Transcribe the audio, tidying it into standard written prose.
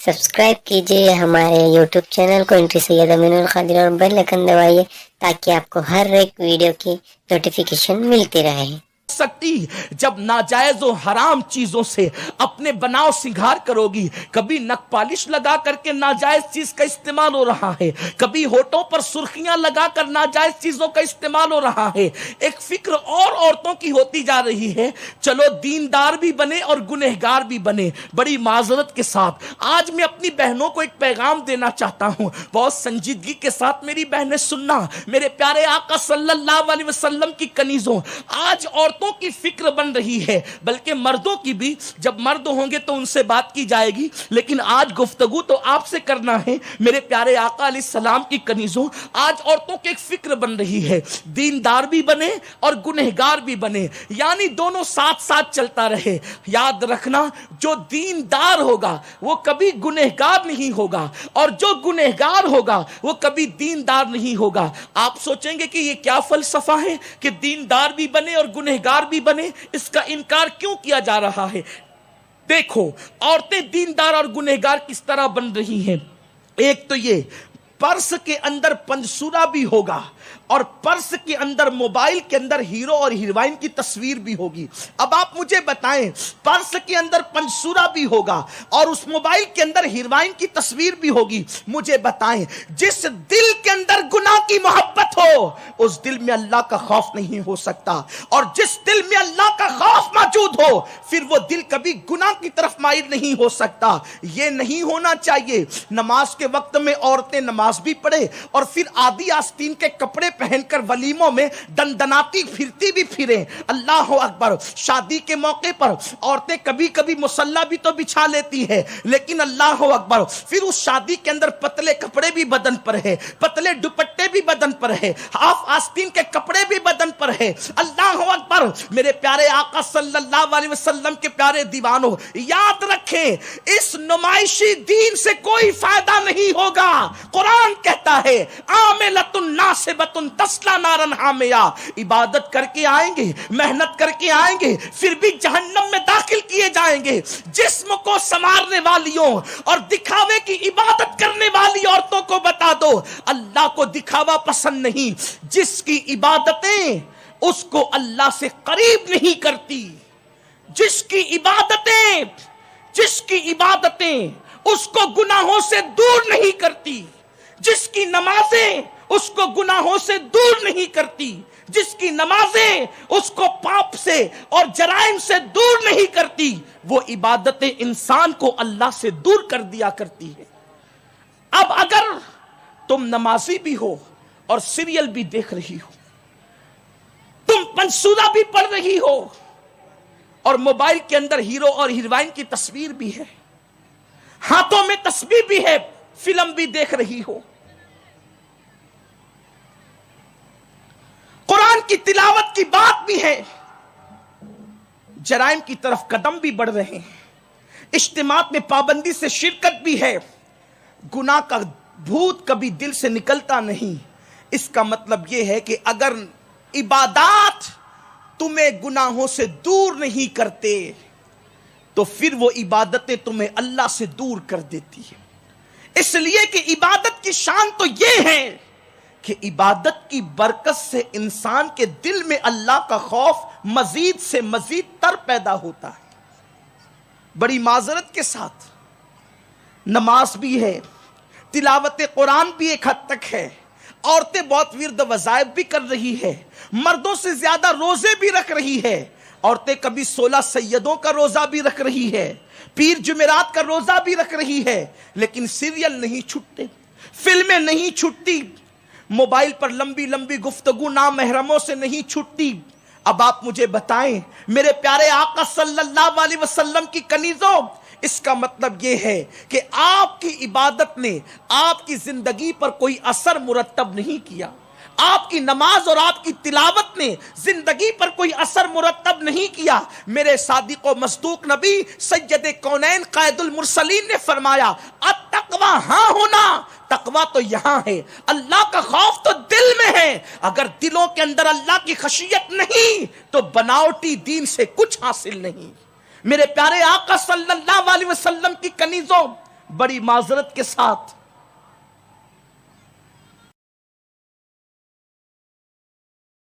Subscribe कीजिए हमारे YouTube channel को एंट्री सैयद अमीन उल-खादिर और बेल आइकन दबाइए ताकि आपको हर एक वीडियो की नोटिफिकेशन मिलती रहे। सकती जब नाजायज और हराम चीजों से अपने बनाव सिंगार करोगी। कभी नक पालिश लगा करके नाजायज चीज का इस्तेमाल हो रहा है, कभी होठों पर सुर्खियां लगाकर नाजायज चीजों का इस्तेमाल हो रहा है। एक फिक्र और औरतों की होती जा रही है, चलो दीनदार भी बने और गुनहगार भी बने। बड़ी माजरत के साथ आज मैं अपनी बहनों को एक पैगाम देना चाहता हूं, बहुत संजीदगी के साथ मेरी बहनें सुनना। मेरे प्यारे आका सल्लल्लाहु अलैहि वसल्लम की कनीजों, आज औरतों की फिक्र बन रही है, बल्कि मर्दों की भी। जब मर्द होंगे तो उनसे बात की जाएगी, लेकिन आज गुफ्तगू तो आपसे करना है। मेरे प्यारे आका अलैहिस्सलाम की कनीजों, आज औरतों की एक फिक्र बन रही है, दीनदार भी बने और गुनहगार भी बने, यानी दोनों साथ साथ चलता रहे। याद रखना, जो दीनदार होगा वो कभी गुनहगार नहीं होगा, और जो गुनहगार होगा वो कभी दीनदार नहीं होगा। आप सोचेंगे कि ये क्या फलसफा है कि दीनदार भी बने और गुनहगार भी बने, इसका इनकार क्यों किया जा रहा है? देखो, औरतें दीनदार और गुनहगार किस तरह बन रही हैं। एक तो ये, पर्स के अंदर पंजसूरा भी होगा और पर्स के अंदर, मोबाइल के अंदर हीरो और हीरोइन की तस्वीर भी होगी। अब आप मुझे बताएं, पर्स के अंदर पंजसूरा भी होगा और उस मोबाइल के अंदर हीरोइन की तस्वीर भी होगी। मुझे बताएं, जिस दिल के अंदर गुनाह की मोहब्बत हो, उस दिल में अल्लाह का खौफ नहीं हो सकता, और जिस दिल में अल्लाह का खौफ मौजूद हो, फिर वो दिल कभी गुनाह की तरफ माइल नहीं हो सकता। ये नहीं होना चाहिए। नमाज के वक्त में औरतें नमाज भी पढ़े और फिर आदि आस्तीन के कपड़े पहनकर वलीमों में दंदनाती फिरती भी फिरे। अल्लाह अकबर। शादी के मौके पर औरतें कभी कभी मुसल्ला भी तो बिछा लेती है, लेकिन अल्लाह अकबर, फिर उस शादी के अंदर पतले कपड़े भी बदन पर है, पतले दुपट्टे भी बदन पर है, हाफ आस्तीन के कपड़े भी बदन पर है। अल्लाह अकबर। मेरे प्यारे आका सल्लल्लाहु अलैहि वसल्लम के प्यारे दीवानों, याद रखें, इस नुमाइशी दीन से कोई फायदा नहीं होगा। कुरान कहता है, आमिलतुन नासिबतुन तस्ला नारन हामिया। इबादत करके आएंगे, मेहनत करके आएंगे, फिर भी जहन्नम में दाखिल किए जाएंगे। जिस्म को संवारने वालियों और दिखावे की इबादत करने वाली औरतों को बता दो, अल्लाह को दिखावा पसंद नहीं। जिसकी इबादतें उसको अल्लाह से करीब नहीं करती, जिसकी इबादतें उसको गुनाहों से दूर नहीं करती, जिसकी नमाजें उसको गुनाहों से दूर नहीं करती, जिसकी नमाजें उसको पाप से और जराइम से दूर नहीं करती, वो इबादतें इंसान को अल्लाह से दूर कर दिया करती है। अब अगर तुम नमाजी भी हो और सीरियल भी देख रही हो, तुम पंजसूरा भी पढ़ रही हो और मोबाइल के अंदर हीरो और हीरोइन की तस्वीर भी है, हाथों में तस्बीह भी है, फिल्म भी देख रही हो, कुरान की तिलावत की बात भी है, जराइम की तरफ कदम भी बढ़ रहे हैं, इज्तिमात में पाबंदी से शिरकत भी है, गुनाह का भूत कभी दिल से निकलता नहीं। इसका मतलब यह है कि अगर इबादत तुम्हें गुनाहों से दूर नहीं करते, तो फिर वो इबादतें तुम्हें अल्लाह से दूर कर देती है। इसलिए कि इबादत की शान तो ये है कि इबादत की बरकत से इंसान के दिल में अल्लाह का खौफ मजीद से मजीद तर पैदा होता है। बड़ी माजरत के साथ नमाज भी है, तिलावत कुरान भी एक हद तक है, औरतें बहुत विर्द वज़ाइफ भी कर रही है, मर्दों से ज्यादा रोजे भी रख रही है। औरतें कभी 16 सैयदों का रोजा भी रख रही है, पीर जुमेरात का रोजा भी रख रही है, लेकिन सीरियल नहीं छूटते, फिल्में नहीं छूटती, मोबाइल पर लंबी लंबी गुफ्तगू नामहरमों से नहीं छूटती। अब आप मुझे बताएं, मेरे प्यारे आका सल्लल्लाहु अलैहि वसल्लम की कनीजों, इसका मतलब यह है कि आपकी इबादत ने आपकी जिंदगी पर कोई असर मुरत्तब नहीं किया, आपकी नमाज और आपकी तिलावत ने जिंदगी पर कोई असर मुरत्तब नहीं किया। मेरे सादिक व मसदूक नबी सैयद कौनैन कायदुल मुरसलीन ने फरमाया, अत्तक़वा हाँ होना, तकवा तो यहाँ है, अल्लाह का खौफ तो दिल में है। अगर दिलों के अंदर अल्लाह की खशियत नहीं तो बनावटी दीन से कुछ हासिल नहीं। मेरे प्यारे आका सल्लल्लाहु अलैहि वसल्लम की कनीजों, بڑی معذرت کے ساتھ